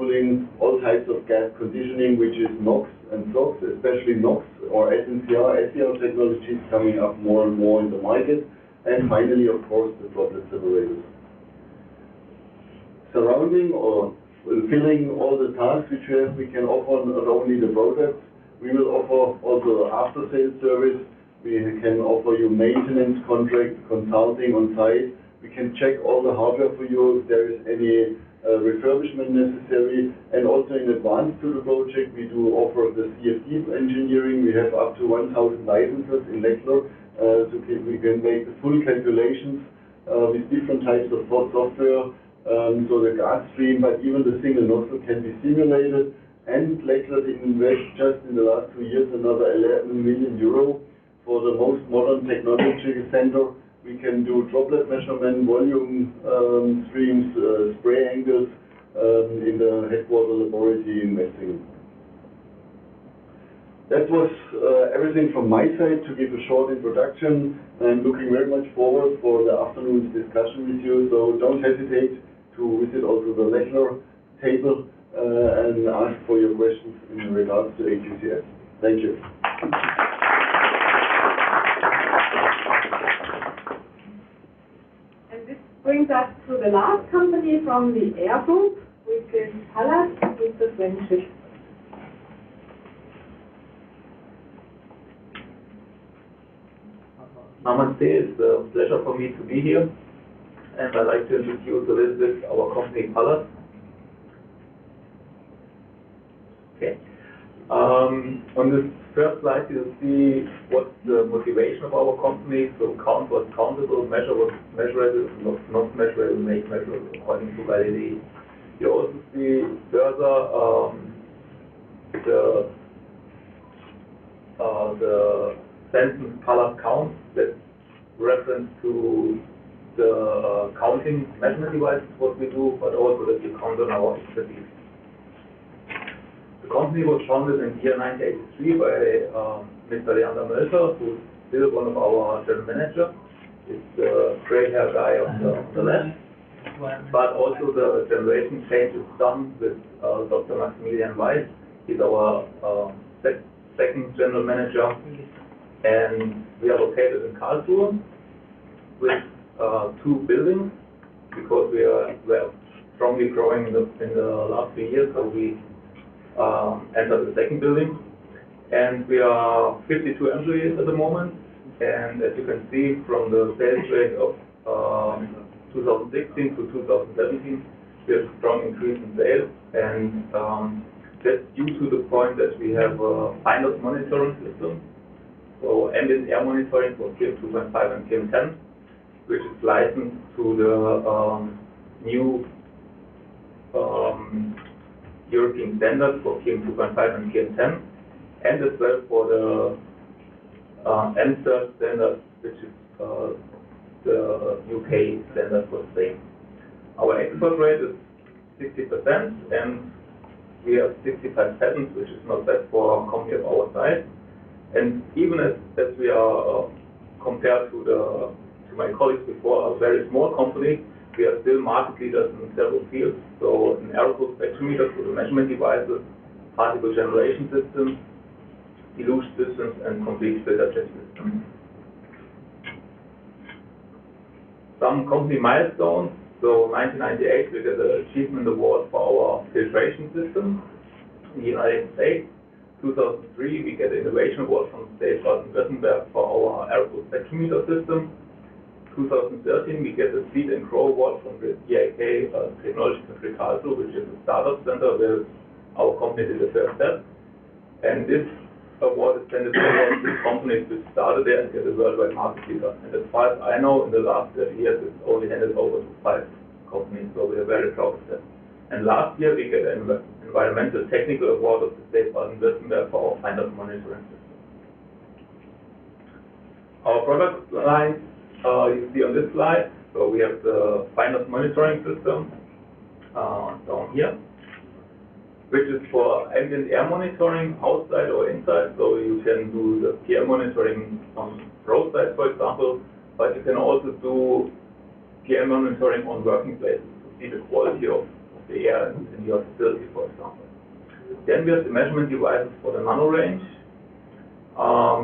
cooling, all types of gas conditioning, which is NOx and SOx, especially NOx or SCR technologies coming up more and more in the market. And finally, of course, the droplet separators. Surrounding or fulfilling all the tasks which we can offer not only the products, we will offer also after-sales service. We can offer you maintenance contract, consulting on site. We can check all the hardware for you if there is any refurbishment necessary. And also in advance to the project, we do offer the CFD engineering. We have up to 1,000 licenses in Leckler. We can make the full calculations with different types of software. So the gas stream, but even the single nozzle can be simulated. And Leckler invest just in the last 2 years another 11 million euro for the most modern technology center. We can do droplet measurement, volume streams, spray angles in the headquarter laboratory in Metzingen. That was everything from my side to give a short introduction. I'm looking very much forward for the afternoon's discussion with you, so don't hesitate to visit also the Leckler table and ask for your questions in regards to AQCS. Thank you. Brings us to the last company from the air group, which is Pallas, with the friendship. Namaste, it's a pleasure for me to be here, and I'd like to introduce a little bit our company Pallas. Okay. On this first slide, you'll see what's the motivation of our company. So count what's countable, measure what's measurable, not measurable, make measurable according to validity. You also see further the sentence Pallas count, that's reference to the counting measurement devices, what we do, but also that you count on our expertise. The company was founded in the year 1983 by Mr. Leander Mölter, who's still one of our general managers. It's the gray-haired guy on the left. But also the generation change is done with Dr. Maximilian Weiss. He's our second general manager. And we are located in Karlsruhe with 2 buildings because we are strongly growing in the last few years. So we enter the second building, and we are 52 employees at the moment. And as you can see from the sales rate of 2016 to 2017, we have a strong increase in sales, and that's due to the point that we have a finance monitoring system, so ambient air monitoring for PM 2.5 and PM 10, which is licensed to the new European standards for PM 2.5 and PM 10, and as well for the M-Cert standard, which is the UK standard for the same. Our export rate is 60%, and we have 65 patents, which is not bad for a company of our size. And even as we are compared to my colleagues before, a very small company, we are still market leaders in several fields. So in aerosol spectrometers for the measurement devices, particle generation systems, dilution systems, and complete filter jet systems. Some company milestones. So 1998, we got the Achievement Award for our filtration system in the United States. 2003, we get the Innovation Award from STATE of Baden-Württemberg for our aerosol spectrometer system. 2013, we get the Seed and Grow Award from the DIK Technology Factory Karlsruhe, which is a startup center where our company did the first step. And this award is handed over to companies which started there and get a worldwide market leader. And as far as I know, in the last 30 years, it's only handed over to 5 companies, so we are very proud of that. And last year, we get an Environmental Technical Award of the State of Baden-Württemberg for our finance monitoring system. Our product line you see on this slide. So we have the finance monitoring system down here, which is for ambient air monitoring outside or inside. So you can do the PM monitoring on roadside, for example, but you can also do PM monitoring on working places to see the quality of the air in your facility, for example. Then we have the measurement devices for the nano range,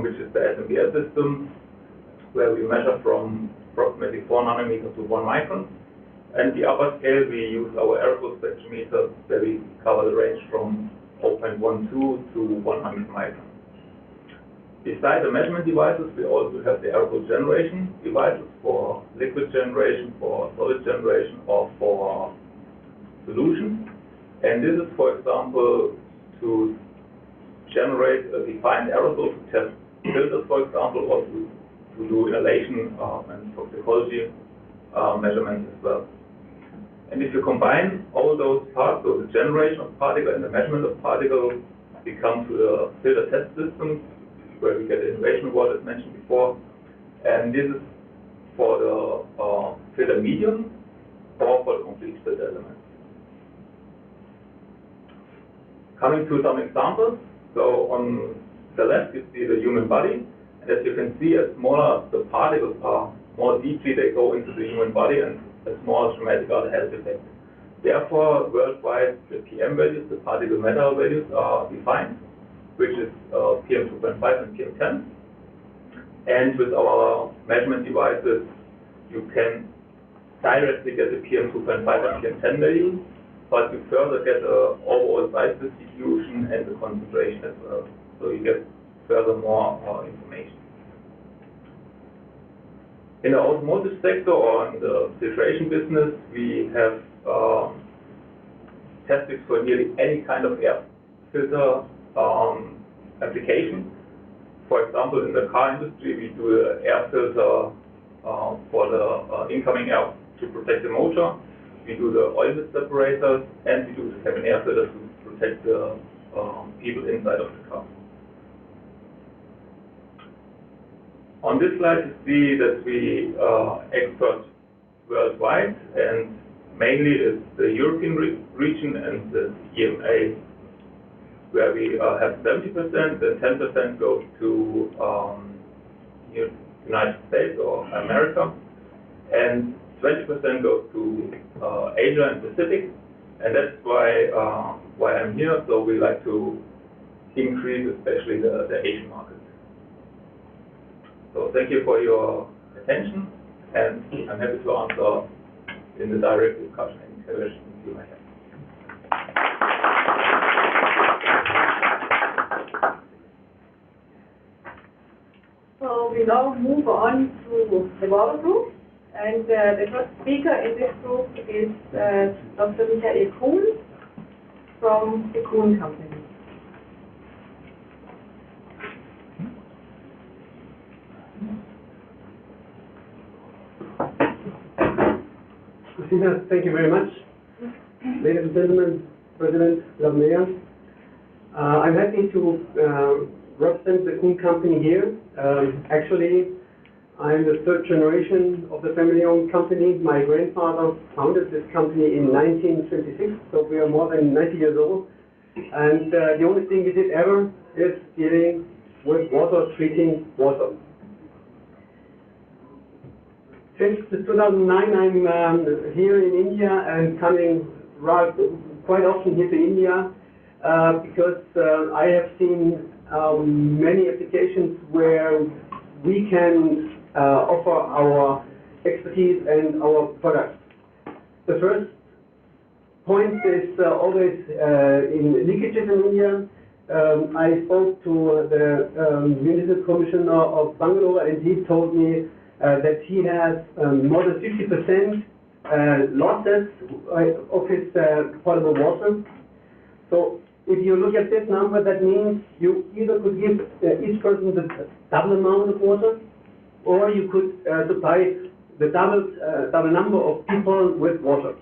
which is the SMBL system, where we measure from approximately 4 nanometers to 1 micron. And the upper scale, we use our aerosol spectrometer, where we cover the range from 0.12 to 100 micron. Besides the measurement devices, we also have the aerosol generation devices for liquid generation, for solid generation, or for solution. And this is, for example, to generate a defined aerosol to test filters, for example, or to do inhalation and toxicology measurements as well. And if you combine all those parts, so the generation of particle and the measurement of particle, we come to the filter test system, where we get the innovation award as mentioned before. And this is for the filter medium or for the complete filter element. Coming to some examples. So on the left you see the human body, and as you can see, as smaller the particles are, more deeply they go into the human body, and as smaller dramatic are the health effects. Therefore, worldwide, the PM values, the particle matter values, are defined, which is PM 2.5 and PM 10. And with our measurement devices, you can directly get the PM 2.5 and PM 10 value, but you further get an overall size distribution and the concentration as well. So you get further more information. In the automotive sector or in the filtration business, we have tested for nearly any kind of air filter application. For example, in the car industry, we do the air filter for the incoming air to protect the motor. We do the oil mist separators, and we do the cabin air filter to protect the people inside of the car. On this slide, you see that we are experts worldwide, and mainly it's the European region and the EMA, where we have 70%, and 10% goes to United States or America, and 20% goes to Asia and Pacific, and that's why I'm here. So we like to increase especially the Asian market. So thank you for your attention, and I'm happy to answer in the direct discussion any questions you might have. So we now move on to the water group, and the first speaker in this group is Dr. Michael Kuhn from the Kuhn Company. Christina, thank you very much. Ladies and gentlemen, President Mayor, I'm happy to represent the Kuhn Company here. Actually, I'm the third generation of the family-owned company. My grandfather founded this company in 1926, so we are more than 90 years old. And the only thing we did ever is dealing with water, treating water. Since 2009, I'm here in India and coming quite often here to India because I have seen many applications where we can offer our expertise and our products. The first point is always in leakages in India. I spoke to the Municipal Commissioner of Bangalore, and he told me that he has more than 50% losses of his potable water. So if you look at this number, that means you either could give each person the double amount of water, or you could supply the double number of people with water.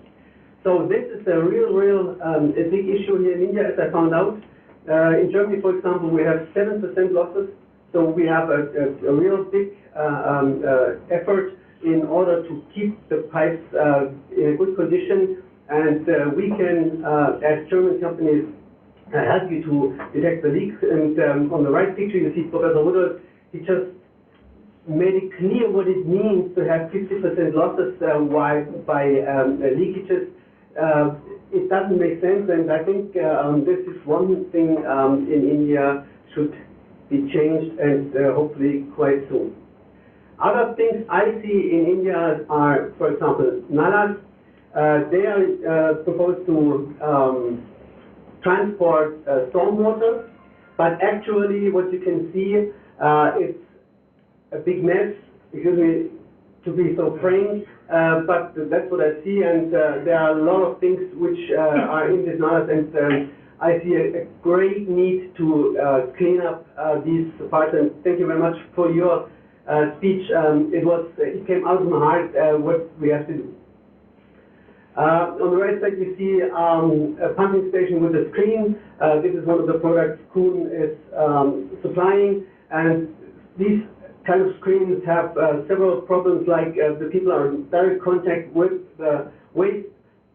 So this is a real a big issue here in India, as I found out. In Germany, for example, we have 7% losses. So we have a real big effort in order to keep the pipes in a good condition, and we can, as German companies, help you to detect the leaks. And on the right picture, you see Professor Rudolph. He just made it clear what it means to have 50% losses by leakages. it doesn't make sense, and I think this is one thing in India should be changed, and hopefully quite soon. Other things I see in India are, for example, nalas. They are supposed to transport stormwater, but actually what you can see, it's a big mess, excuse me to be so frank, but that's what I see, and there are a lot of things which are in this nalas, and I see a great need to clean up these parts, and thank you very much for your speech. It came out of my heart what we have to do. On the right side you see a pumping station with a screen. This is one of the products Kuhn is supplying, and these kind of screens have several problems, like the people are in direct contact with the waste,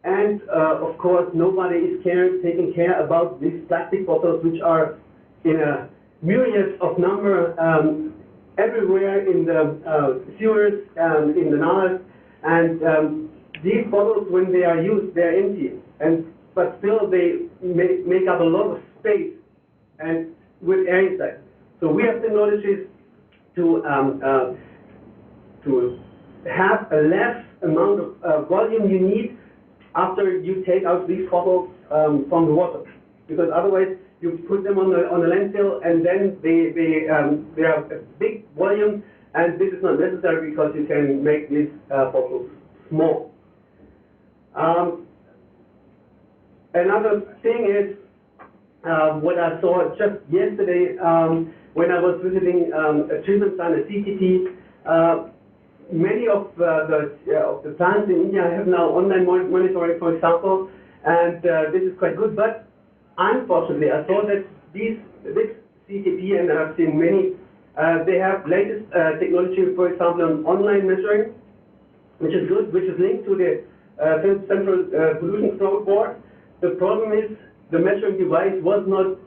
and of course nobody is taking care about these plastic bottles, which are in a myriad of number everywhere in the sewers and in the nalas, and these bottles, when they are used, they are empty, but still they make up a lot of space and with air inside. So we have technologies to have a less amount of volume you need after you take out these bottles from the water, because otherwise you put them on a landfill, and then they have a big volume, and this is not necessary because you can make these bottles small. Another thing is what I saw just yesterday when I was visiting a treatment plant, a CTP. Many of the plants in India have now online monitoring, for example, and this is quite good. But unfortunately, I saw that this CTP, and I've seen many, they have latest technology, for example, on online measuring, which is good, which is linked to the Central Pollution Control Board. The problem is the measuring device was not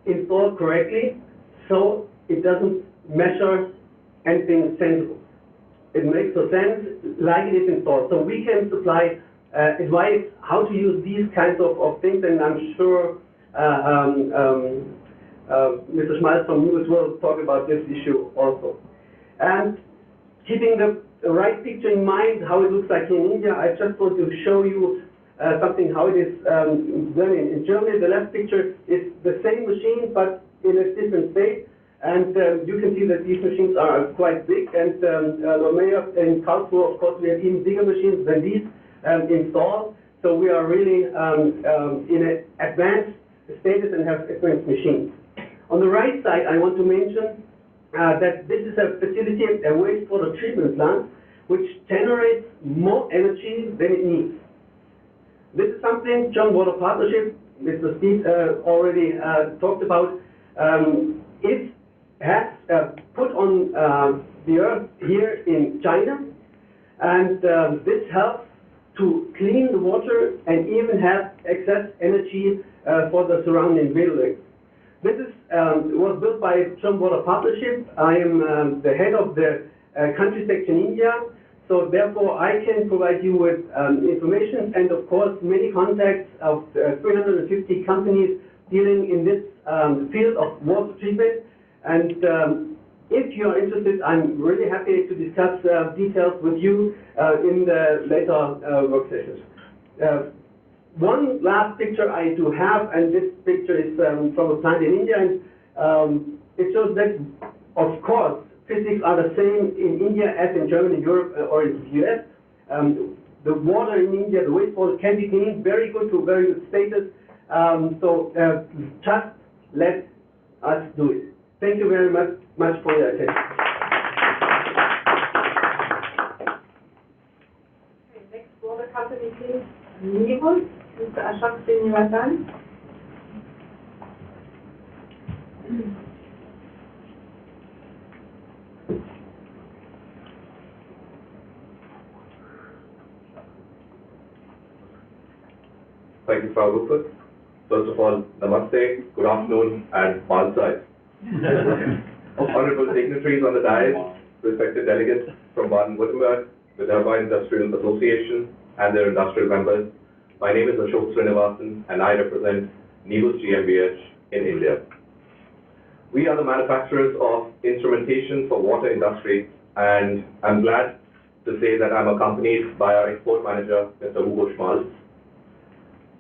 installed correctly, so it doesn't measure anything sensible. It makes no sense like it is installed. So we can supply advice how to use these kinds of things, and I'm sure Mr. Schmalz from News will talk about this issue also. And keeping the right picture in mind, how it looks like in India, I just want to show you something how it is done in Germany. The left picture is the same machine, but in a different state. And you can see that these machines are quite big, and in Karlsruhe, of course, we have even bigger machines than these installed. So we are really in an advanced status and have advanced machines. On the right side, I want to mention that this is a facility, a wastewater treatment plant, which generates more energy than it needs. This is something John Water Partnership, Mr. Steve already talked about. It has put on the earth here in China, and this helps to clean the water and even have excess energy for the surrounding buildings. This is, was built by John Water Partnership. I am the head of the country section India, so therefore I can provide you with information, and of course many contacts of 350 companies dealing in this field of water treatment. And if you are interested, I'm really happy to discuss details with you in the later work sessions. One last picture I do have, and this picture is from a plant in India, and it shows that, of course, physics are the same in India as in Germany, Europe, or in the US. The water in India, the wastewater, can be cleaned very good to very good status. So just let us do it. Thank you very much for your attention. Okay, next water company, please. Nihon, Mr. Ashok Srinivasan. Thank you, Frau Rupert. First of all, namaste, good afternoon, and Mahlzeit. Honorable dignitaries on the dais, respected delegates from Baden-Württemberg, the Turbine Industrial Association, and their industrial members, My name is Ashok Srinivasan, and I represent Nibus GmbH in India. We are the manufacturers of instrumentation for water industry, and I'm glad to say that I'm accompanied by our export manager, Mr. Hugo Schmalz,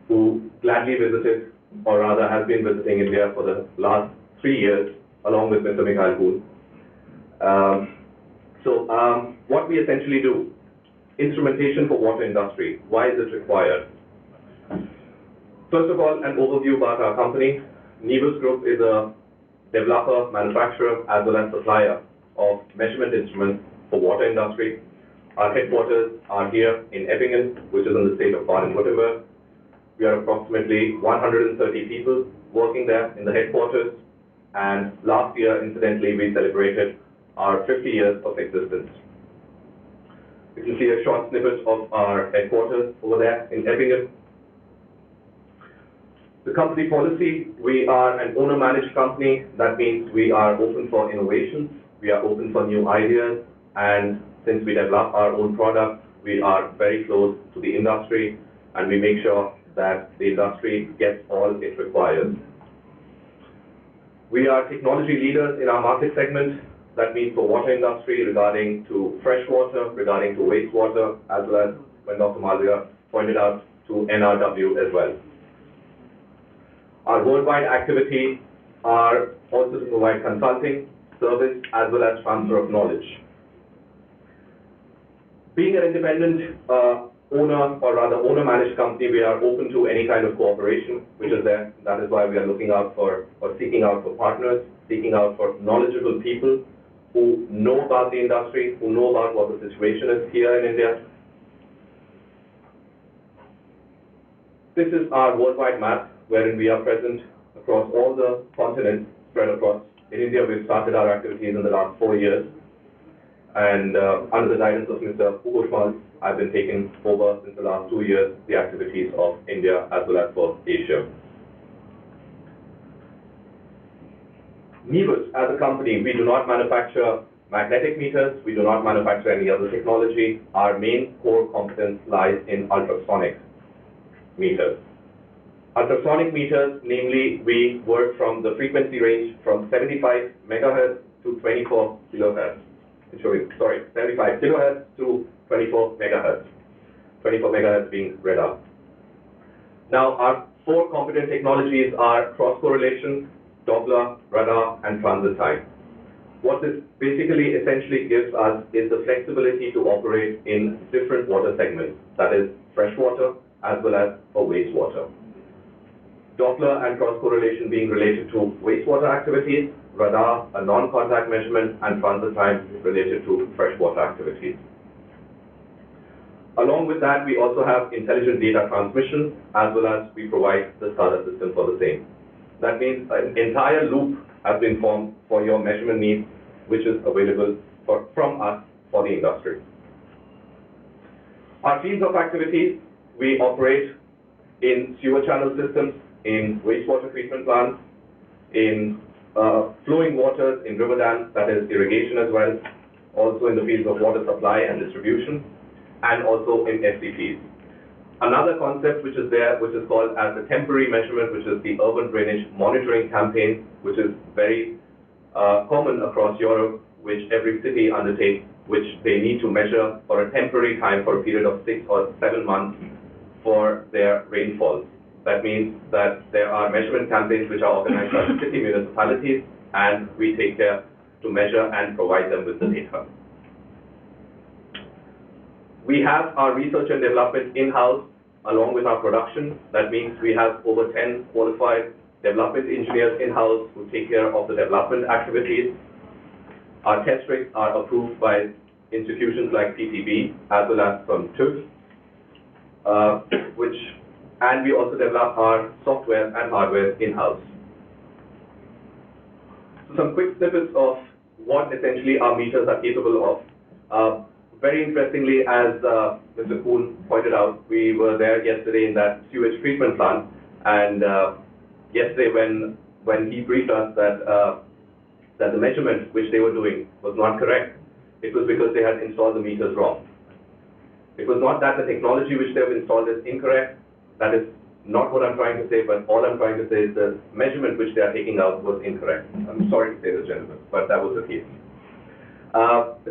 who gladly visited, or rather has been visiting India for the last 3 years, along with Mr. Mikhail Kuhn. What we essentially do, instrumentation for water industry, why is it required? First of all, an overview about our company. Nibus Group is a developer, manufacturer, as well as supplier of measurement instruments for water industry. Our headquarters are here in Eppingen, which is in the state of Baden-Württemberg. We are approximately 130 people working there in the headquarters, and last year, incidentally, we celebrated our 50 years of existence. You can see a short snippet of our headquarters over there in Eppingen. The company policy, we are an owner-managed company. That means we are open for innovations, we are open for new ideas, and since we develop our own products, we are very close to the industry, and we make sure that the industry gets all it requires. We are technology leaders in our market segment. That means for water industry regarding to fresh water, regarding to wastewater, as well as, when Dr. Malviya pointed out, to NRW as well. Our worldwide activities are also to provide consulting, service, as well as transfer of knowledge. Being an independent owner, or rather owner-managed company, we are open to any kind of cooperation which is there. That is why we are looking out for, or seeking out for partners, seeking out for knowledgeable people who know about the industry, who know about what the situation is here in India. This is our worldwide map, wherein we are present across all the continents spread across. In India, we've started our activities in the last 4 years, and under the guidance of Mr. Hugo Schmalz, I've been taking over since the last 2 years the activities of India as well as for Asia. Nibus, as a company, we do not manufacture magnetic meters, we do not manufacture any other technology. Our main core competence lies in ultrasonic meters. Ultrasonic meters, namely, we work from the frequency range from 75 megahertz to 24 kilohertz. 75 kilohertz to 24 megahertz. 24 megahertz being radar. Now, our 4 competent technologies are cross-correlation, Doppler, radar, and transit time. What this basically essentially gives us is the flexibility to operate in different water segments, that is, freshwater as well as for wastewater. Doppler and cross-correlation being related to wastewater activities, radar, a non-contact measurement, and transit time related to freshwater activities. Along with that, we also have intelligent data transmission, as well as we provide the SCADA system for the same. That means an entire loop has been formed for your measurement needs, which is available from us for the industry. Our fields of activities, we operate in sewer channel systems, in wastewater treatment plants, in flowing waters, in river dams, that is irrigation as well, also in the fields of water supply and distribution, and also in STPs. Another concept which is there, which is called as the temporary measurement, which is the urban drainage monitoring campaign, which is very common across Europe, which every city undertakes, which they need to measure for a temporary time for a period of 6 or 7 months for their rainfalls. That means that there are measurement campaigns which are organized by the city municipalities, and we take care to measure and provide them with the data. We have our research and development in-house along with our production. That means we have over 10 qualified development engineers in-house who take care of the development activities. Our test rigs are approved by institutions like PTB as well as from TÜV, and we also develop our software and hardware in-house. So some quick snippets of what essentially our meters are capable of. Very interestingly, as Mr. Kuhn pointed out, we were there yesterday in that sewage treatment plant, and yesterday when he briefed us that the measurement which they were doing was not correct, it was because they had installed the meters wrong. It was not that the technology which they have installed is incorrect, That is not what I'm trying to say, but all I'm trying to say is the measurement which they are taking out was incorrect. I'm sorry to say this, gentlemen, but that was the case.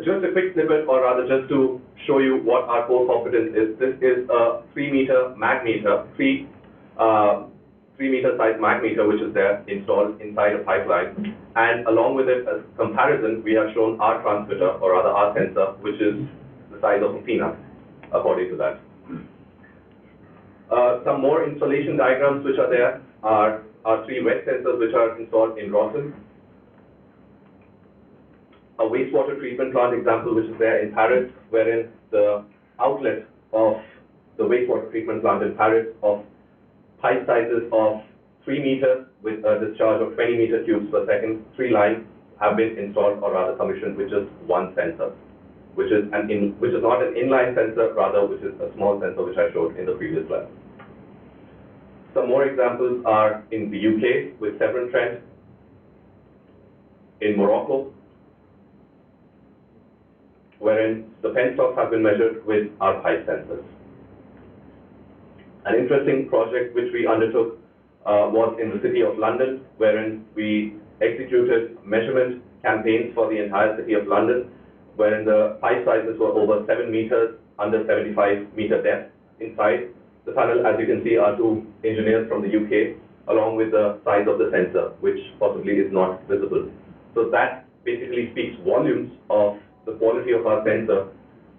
Just a quick snippet, or rather just to show you what our core competence is. This is a 3-meter mag meter, 3-meter size mag meter, which is there installed inside a pipeline. And along with it, as comparison, we have shown our transmitter, or rather our sensor, which is the size of a peanut, according to that. Some more installation diagrams which are there are our 3 wet sensors which are installed in Rotten. A wastewater treatment plant example which is there in Paris, wherein the outlet of the wastewater treatment plant in Paris of pipe sizes of 3 meters with a discharge of 20 meter cubes per second, 3 lines have been installed, or rather commissioned, with just 1 sensor, which is not an inline sensor, rather which is a small sensor which I showed in the previous slide. Some more examples are in the UK with Severn Trent, in Morocco, wherein the penstocks have been measured with our pipe sensors. An interesting project which we undertook was in the City of London, wherein we executed measurement campaigns for the entire City of London, wherein the pipe sizes were over 7 meters, under 75 meter depth inside. The tunnel, as you can see, are 2 engineers from the UK, along with the size of the sensor, which possibly is not visible. So that basically speaks volumes of the quality of our sensor,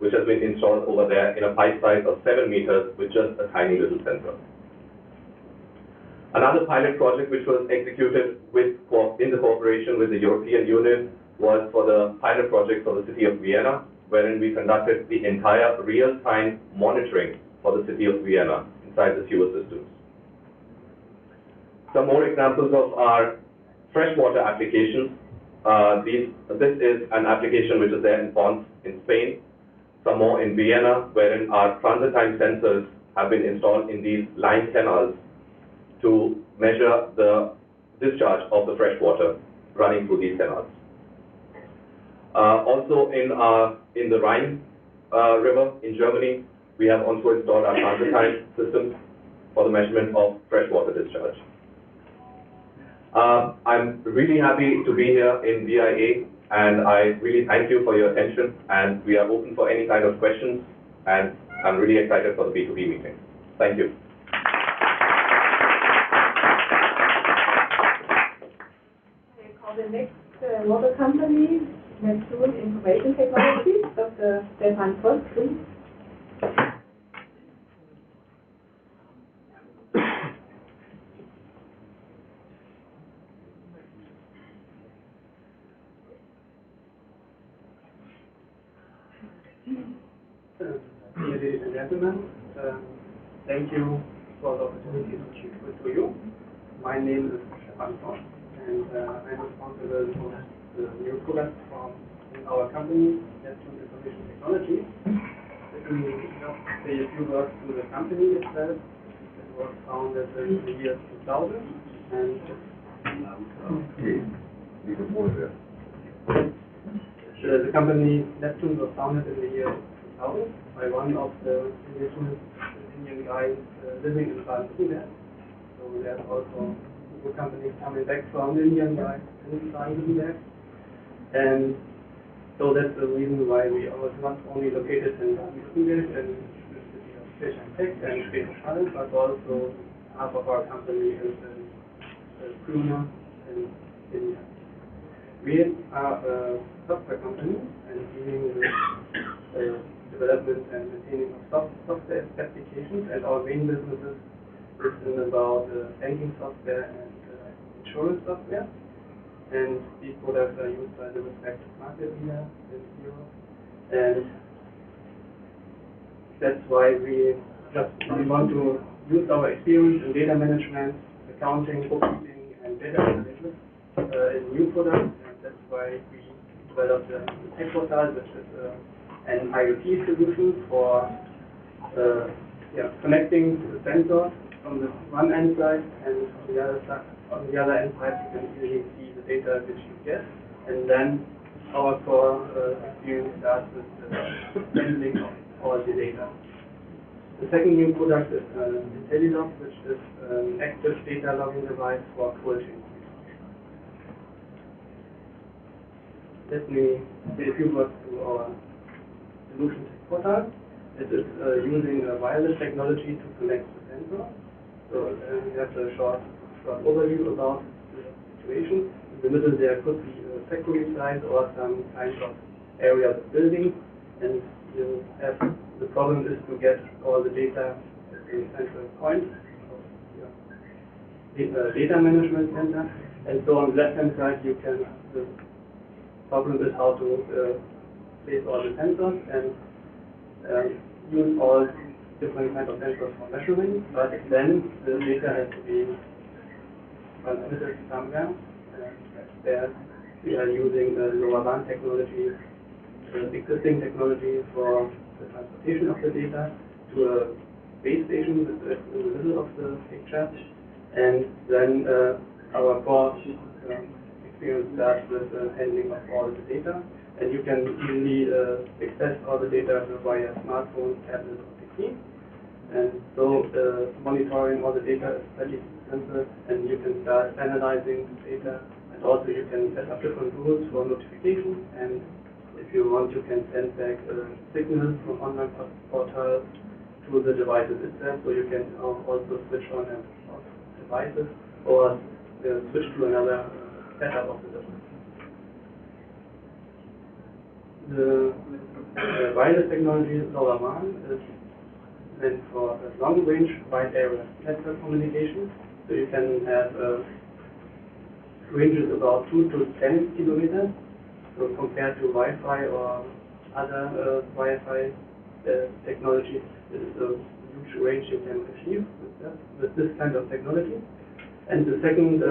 which has been installed over there in a pipe size of 7 meters with just a tiny little sensor. Another pilot project which was executed in the cooperation with the European Union was for the pilot project for the city of Vienna, wherein we conducted the entire real-time monitoring for the city of Vienna inside the sewer systems. Some more examples of our freshwater applications. This is an application which is there in Pons in Spain. Some more in Vienna, wherein our transit time sensors have been installed in these line canals to measure the discharge of the fresh water running through these canals. Also in the Rhine River in Germany, we have also installed our transit time systems for the measurement of freshwater discharge. I'm really happy to be here in VIA, and I really thank you for your attention, and we are open for any kind of questions, and I'm really excited for the B2B meeting. Thank you. I call the next water company, Neptune Information Technology, Dr. Stefan Voss, please. Ladies and gentlemen, thank you for the opportunity to speak to you. My name is Stefan Voss, and I'm responsible for the new product from our company, Neptune Information Technology. Let me just say a few words to the company itself. It was founded in the year 2000, and the company Neptune was founded in the year 2000 by one of the indigenous Indian guys living in Baden-Württemberg. So there's also good companies coming back from the Indian guys in Baden-Württemberg. And so that's the reason why we are not only located in Baden-Württemberg and the city of Fish and Tech and Schweden, but also half of our company is in Pune in India. We are a software company and dealing with development and maintaining of software applications, and our main businesses is in about banking software and insurance software. And these products are used by the respective market leader in Europe. And that's why we want to use our experience in data management, accounting, bookkeeping, and data analysis in new products. And that's why we developed the Tech Portal, which is an IoT solution for connecting the sensors from the one end side, and on the other side, end side, you can easily see the data which you get, and then our core experience starts with the handling of all the data. The second new product is IntelliLog, which is an active data logging device for cold chain. Let me say a few words to our solution portal. It is using a wireless technology to connect the sensor. So we have a short overview about the situation. In the middle there could be a factory site or some kind of area of the building, and you have the problem is to get all the data at the central point of your data management center. And so on the left-hand side you can the problem is how to place all the sensors and use all different kinds of sensors for measuring, but then the data has to be transmitted somewhere. There we are using LoRaWAN technology, existing technology for the transportation of the data to a base station that is in the middle of the picture, and then our core experience starts with handling of all the data, and you can easily access all the data via smartphone, tablet, or PC. And so monitoring all the data is fairly simple, and you can start analyzing the data, and also you can set up different rules for notification, and if you want you can send back signals from online portals to the devices itself, so you can also switch on and off devices, or switch to another setup of the device. The wireless technology LoRaWAN is meant for long-range wide area network communication. So you can have ranges about 2 to 10 kilometers. So compared to Wi-Fi or other Wi-Fi technology, this is a huge range you can achieve with this kind of technology. And the second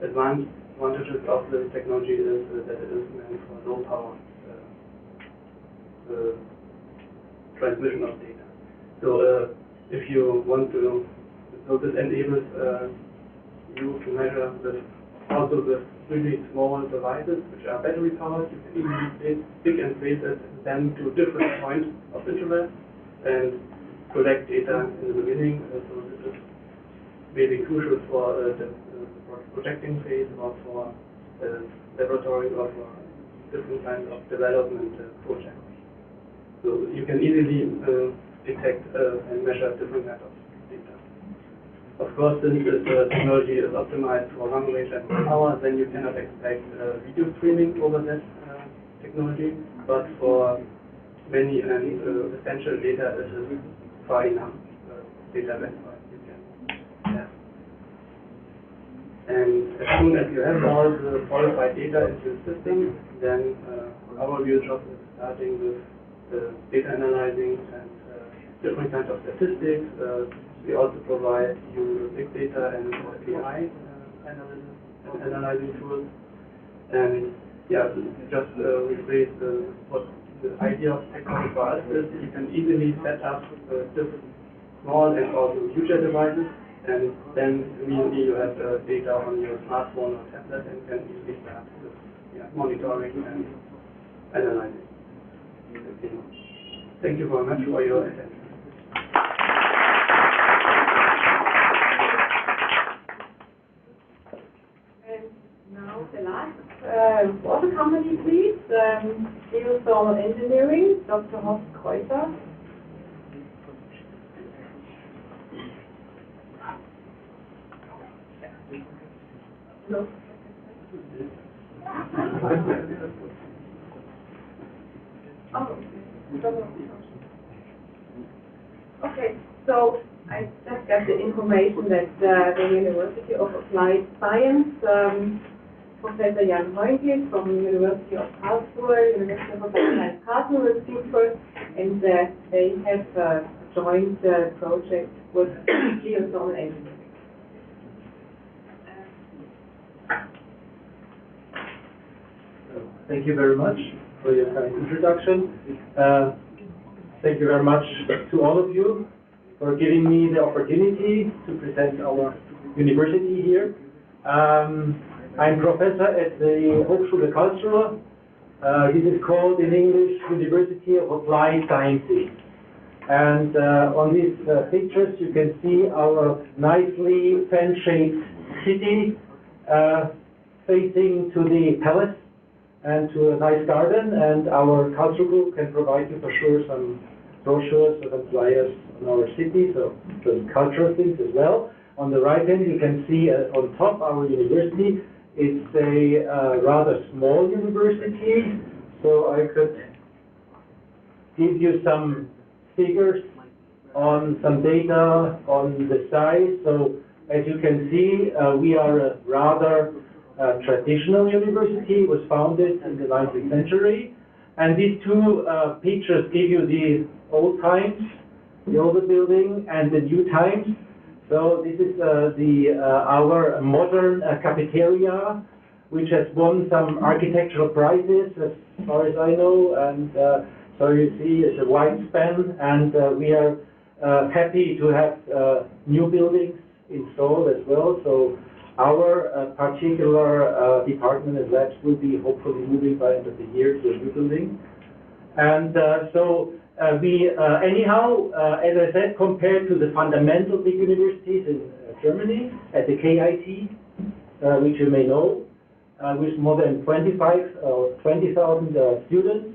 advantages of the technology is that it is meant for low power transmission of data. So if you want to, so this enables you to measure also the really small devices which are battery powered. You can easily pick and place them to different points of interest and collect data in the beginning. So this is really crucial for the projecting phase or for laboratory or for different kinds of development projects. So you can easily detect and measure different kinds of data. Of course, since this technology is optimized for long range and power, then you cannot expect video streaming over that technology, but for many essential data, it is far enough data length you can have. And as soon as you have all the qualified data into the system, then our real job is starting with data analyzing and different kinds of statistics. We also provide you big data and AI analysis and analyzing tools. And yeah, just rephrase what the idea of technology for us is. You can easily set up different small and also huge devices, and then immediately you have data on your smartphone or tablet and can easily start with monitoring and analyzing. Thank you very much for your attention. And now the last water company, please. Geothermal Engineering, Dr. Horst Kreuzer. No. Okay, so I just got the information that the University of Applied Science, Professor Jan Heunke from the University of Karlsruhe, University of Applied Karlsruhe will speak first, and they have a joint project with geothermal engineering. Thank you very much for your kind introduction. Thank you very much to all of you for giving me the opportunity to present our university here. I'm professor at the Hochschule Karlsruhe. This is called in English University of Applied Sciences. And on these pictures, you can see our nicely fan-shaped city facing to the palace and to a nice garden. And our culture group can provide you for sure some brochures or some flyers on our city, so some cultural things as well. On the right hand, you can see on top our university. It's a rather small university, so I could give you some figures on some data on the size. So as you can see, we are a rather traditional university. It was founded in the 19th century. And these two pictures give you the old times, the older building, and the new times. So this is our modern cafeteria, which has won some architectural prizes, as far as I know. And so you see it's a wide span, and we are happy to have new buildings installed as well. So our particular department and labs will be hopefully moving by end of the year to a new building. And anyhow, as I said, compared to the fundamental big universities in Germany, at the KIT, which you may know, with more than 25 or 20,000 students,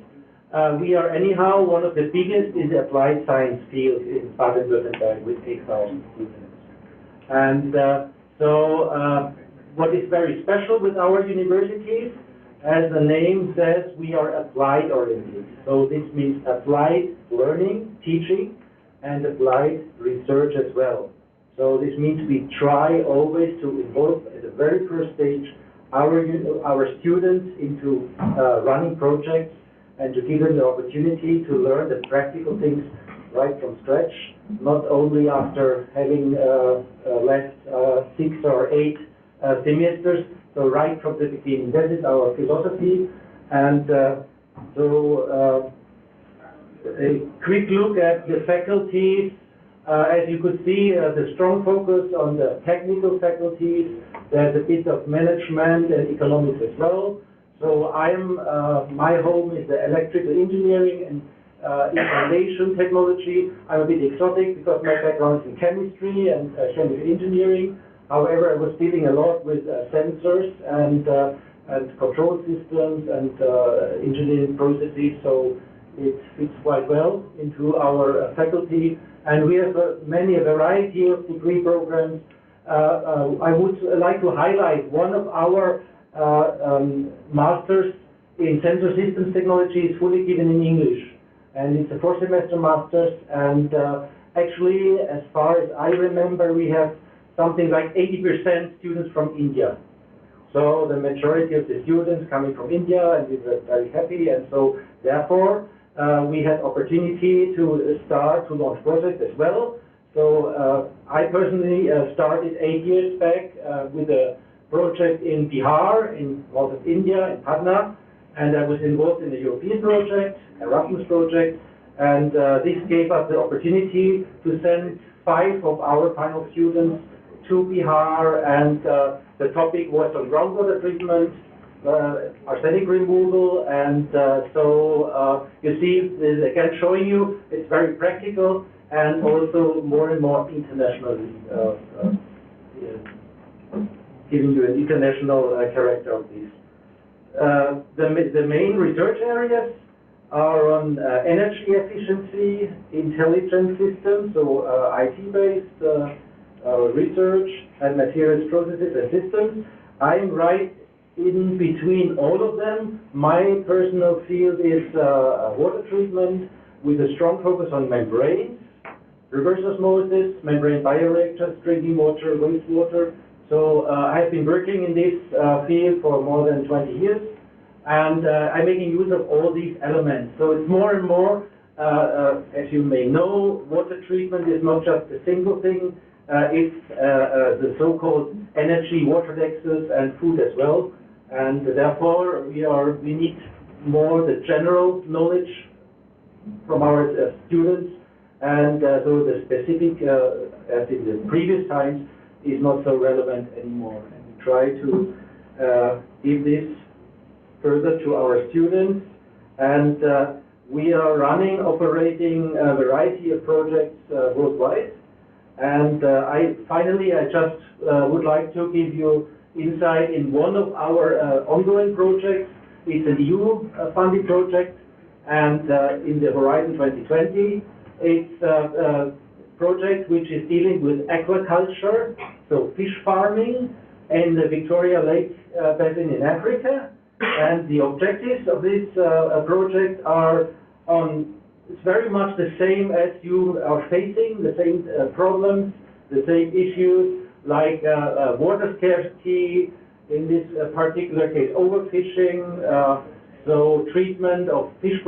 we are anyhow one of the biggest in the applied science field in Baden-Württemberg with 8,000 students. And what is very special with our universities, as the name says, we are applied oriented. So this means applied learning, teaching, and applied research as well. So this means we try always to involve at the very first stage our students into running projects and to give them the opportunity to learn the practical things right from scratch, not only after having left 6 or 8 semesters, so right from the beginning. That is our philosophy. And a quick look at the faculties. As you could see, the strong focus on the technical faculties. There's a bit of management and economics as well. So my home is the electrical engineering and information technology. I'm a bit exotic because my background is in chemistry and chemical engineering. However, I was dealing a lot with sensors and control systems and engineering processes, so it fits quite well into our faculty. And we have a variety of degree programs. I would like to highlight one of our masters in sensor systems technology is fully given in English, and it's a 4-semester master's. And actually, as far as I remember, we have something like 80% students from India. So the majority of the students coming from India, and we were very happy. And so therefore, we had opportunity to start to launch projects as well. So I personally started 8 years back with a project in Bihar, in north of India, in Patna, and I was involved in the European project, Erasmus project, and this gave us the opportunity to send 5 of our final students to Bihar, and the topic was on groundwater treatment, arsenic removal, and so you see, this again showing you it's very practical and also more and more internationally giving you an international character of this. The main research areas are on energy efficiency, intelligent systems, so IT-based research and materials processes and systems. I'm right in between all of them. My personal field is water treatment with a strong focus on membranes, reverse osmosis, membrane bioreactors, drinking water, wastewater. So I have been working in this field for more than 20 years, and I'm making use of all these elements. So it's more and more, as you may know, water treatment is not just a single thing. It's the so-called energy, water nexus, and food as well. And therefore, we need more the general knowledge from our students. And so the specific, as in the previous times, is not so relevant anymore. And we try to give this further to our students. And we are running, operating a variety of projects worldwide. And finally, I just would like to give you insight in one of our ongoing projects. It's an EU funded project, and in the Horizon 2020, it's a project which is dealing with aquaculture, so fish farming in the Victoria Lake Basin in Africa. And the objectives of this project are it's very much the same as you are facing, the same problems, the same issues, like water scarcity, in this particular case overfishing, so treatment of fish